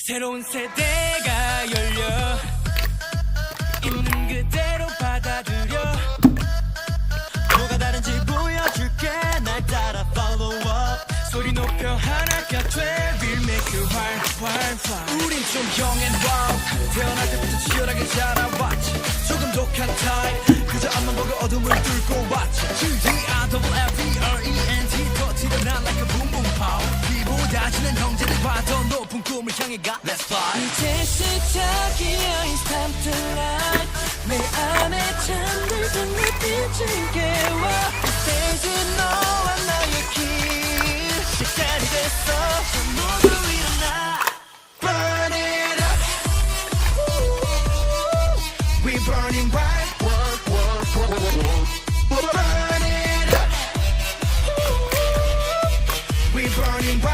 새로운 세대가 열려 있는 그대로 받아들여 뭐가 다른지 보여줄게 날 따라 follow up 소리 높여 하나가 돼 We'll make you wild 우린 좀 young and wild 태어날 때부터 치열하게 자라왔지 조금 독한 타입 그저 앞만 보고 어둠을 뚫고 왔지 D-I-double-F-E-R-E-N-T 더 튀어나 like a boom boom pow 비보다 지는 형제들과 더 높은 꿈을 향해 가 Let's fly 이제 시작이야 It's time to light 내 안에 잠들던 눈빛을 깨워 이제 너와 나의 길 시간이 됐어 모두 일어나 Burn it up We burning bright Burn it up We burning bright